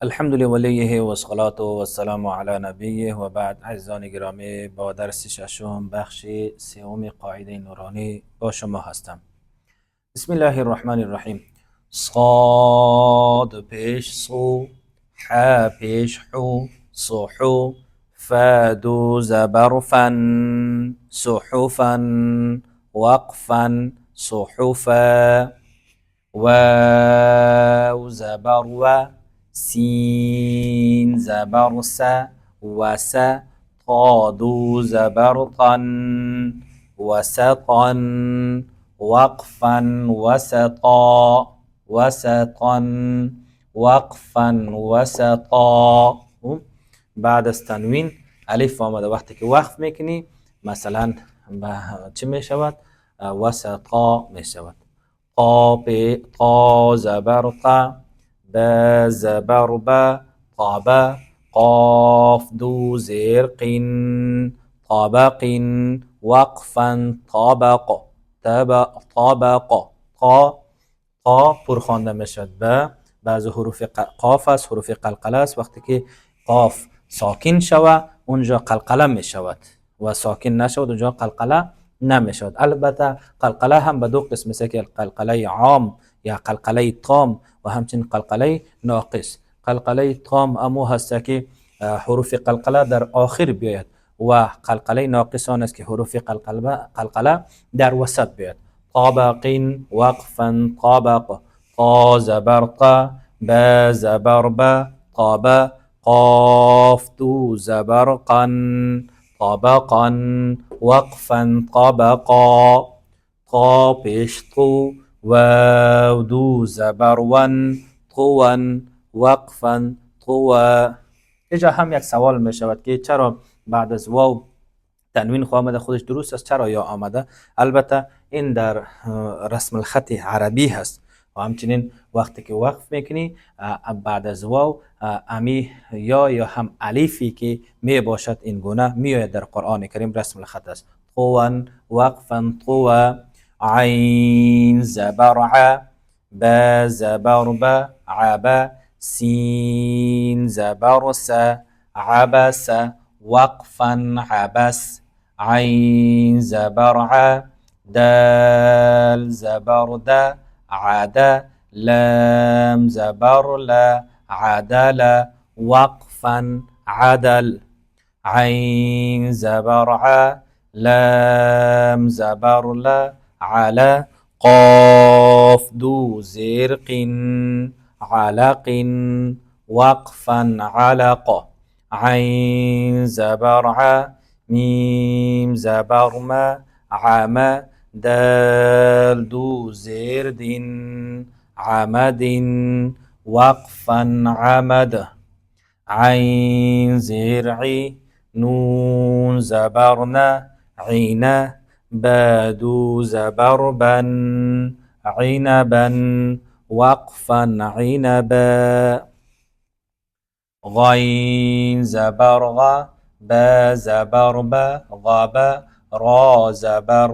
الحمد لله و الصلاة و السلام على نبیه و بعد. عزیزان گرامی، با درس ششم بخش سوم قاعده نورانی با شما هستم. بسم الله الرحمن الرحیم. صاد پیش صو، ح پیش حو، صحو، فادو زبر فن، صحفا، وقفا، صحفا، واو زبر و، سين زبر س، وس، طادو زبر طن، وسطا، وقفا، وسطا، وسطا، وقفا، وسطا. بعد از تنوین الف آمده، وقتی که وقف میکنی مثلا چه میشود؟ وسطا میشود. طا زبر طا، با زبر با، طابا، قاف دو زیر قن، طابق، وقفا، طابق، طابق. قا پر خوانده میشد. به بعض حروف قاف است، حروف قلقله است. وقتی که قاف ساکن شود اونجا قلقله می شود و ساکن نشود اونجا قلقله نمی شود. البته قلقله هم به دو قسم است، که قلقله عام یا قلقله تام و همچنین قلقله ناقص. قلقله تام امو هست که حروف قلقله در آخر بیاید و قلقله ناقص آن است که حروف قلقله در وسط بیاید. طابق، وقفا، طابق. طا زبر طا، با زبر با، طابا، قاف دو زبر قن، طبقا، وقفا، طبقا. طا پیش طو، واو دو زبر ون، طوا، وقفا، طوا. اینجا هم یک سوال می شود که چرا بعد از واو تنوین خو آمده؟ خودش درست است. چرا یا آمده؟ البته این در رسم الخط عربی هست و همچنین وقتی که وقف میکنی بعد از واو امی یا هم الفی که می باشد این گونه می در قرآن کریم رسم الخط است. طوا، وقفا، طوا. عین زبر ع، با زبر با، عبا، سین زبر س، عبس، وقفا، عبس. عين زبر ع، دال زبر دا، عدا، لام زبر لا، عدل، وقفا، عدل. عين زبر ع، لام زبر لا، على، قاف دو زرق، علق، وقفا، علق. عين زبر ع، ميم زبر ما، عما، دال دو زرد، عمد، وقفا، عمد. عين زرعي، نون زبرنا، عينا، بادو زبربا، عنبا، وقفا، عنبا. غين زبرغ، با زبربا، غبا، را زبر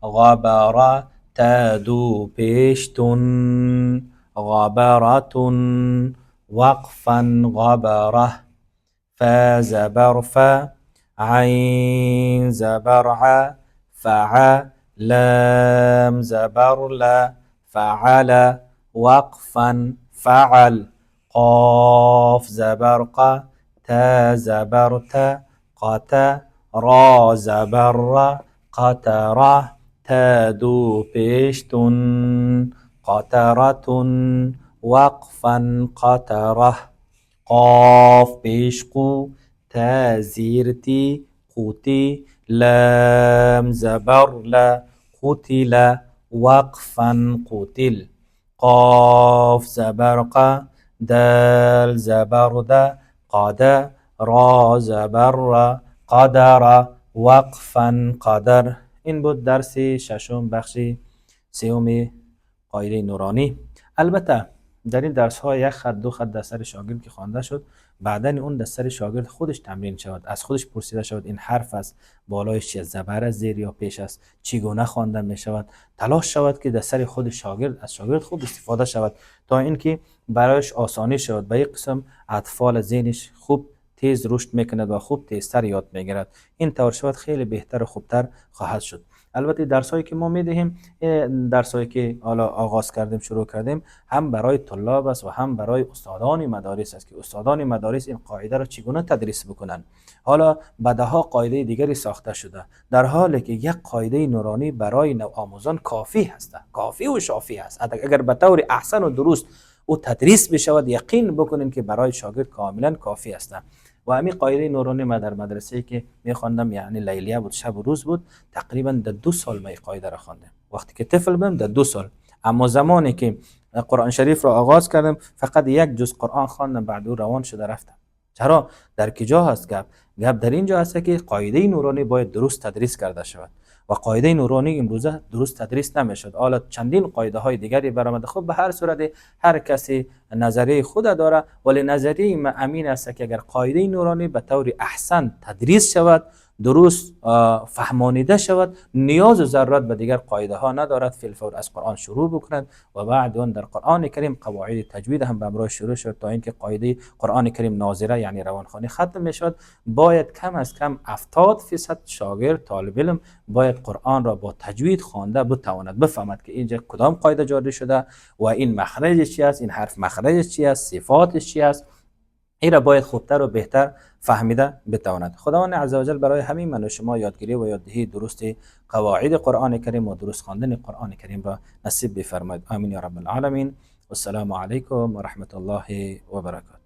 غبر، تادو پیشتن، غبرة، وقفا، غبرة. فا زبر فا، عين زبر ع، فع، لام زبر لا، فعل، وقفا، فعل. قاف زبر ق، تا زبر تا، قتا، را زبر را، قترة، تادو پیشتن، قترة، وقفا، قترة. قاف پیش قو، تا زیر تی، قوتی، لام زبر لا، قتل، وقفا، قتل. قاف زبر قا، دال زبر دا، قدا، را زبر را، قدر، وقفا، قدر. این بود درس ششم بخش سوم قاعده نورانی. البته در این درس ها یک خط دو خط در سر شاگرد که خوانده شد، بعدا اون در سر شاگرد خودش تمرین شود، از خودش پرسیده شود این حرف است بالایش چیه، زبر است زیر یا پیش است، چگونه خوانده می شود. تلاش شود که در سر خود شاگرد از شاگرد خوب استفاده شود تا اینکه برایش آسانی شود. به یک قسم اطفال ذهنش خوب تیز رشد میکند و خوب تیزتر یاد میگیرد. این طور شود خیلی بهتر و خوبتر خواهد شد. البته درس هایی که ما میدهیم، درس هایی که حالا آغاز کردیم شروع کردیم، هم برای طلاب است و هم برای استادان مدارس است که استادان مدارس این قاعده را چگونه تدریس بکنند. حالا بعدها قاعده دیگری ساخته شده، در حالی که یک قاعده نورانی برای نوآموزان کافی هست، کافی و شافی است. اگر به طور احسن و درست او تدریس بشود، یقین بکنین که برای شاگرد کاملا کافی است. و همین قاعده نورانی ما در مدرسه که میخواندم، یعنی لیلیه بود، شب و روز بود، تقریبا در 2 سال ما قاعده را خواندم. وقتی که طفل بودم در 2 سال. اما زمانی که قرآن شریف را آغاز کردم فقط یک جز قرآن خواندم، بعد او روان شده رفتم. چرا؟ در کجا هست گپ در اینجا هست که قاعده نورانی باید درست تدریس کرده شود و قاعده نورانی امروزه درست تدریس نمیشد. حالا چندین قاعده های دیگری برآمده. خب به هر صورت هر کسی نظریه خود داره، ولی نظریه من امین است که اگر قاعده نورانی به طور احسن تدریس شود، درست فهمانیده شود، نیاز و ضرورت به دیگر قاعده ها ندارد، فی الفور از قرآن شروع بکنند و بعد اون در قرآن کریم قواعد تجوید هم به همراه شروع شد تا اینکه قاعده قرآن کریم ناظره یعنی روانخوانی ختم میشد. باید کم از کم 70% شاگرد طالب علم باید قرآن را با تجوید خوانده بتواند بفهمد که اینجا کدام قاعده جاری شده و این مخرجش چی است، این حرف مخرجش چی است، صفاتش چی است. این را باید خوبتر و بهتر فهمیده بتواند. خداوند عزوجل برای همین من و شما یادگیری و یاددهی درست قواعد قرآن کریم و درست خواندن قرآن کریم را نصیب بفرماید. آمین یا رب العالمین. والسلام علیکم و رحمت الله و برکاته.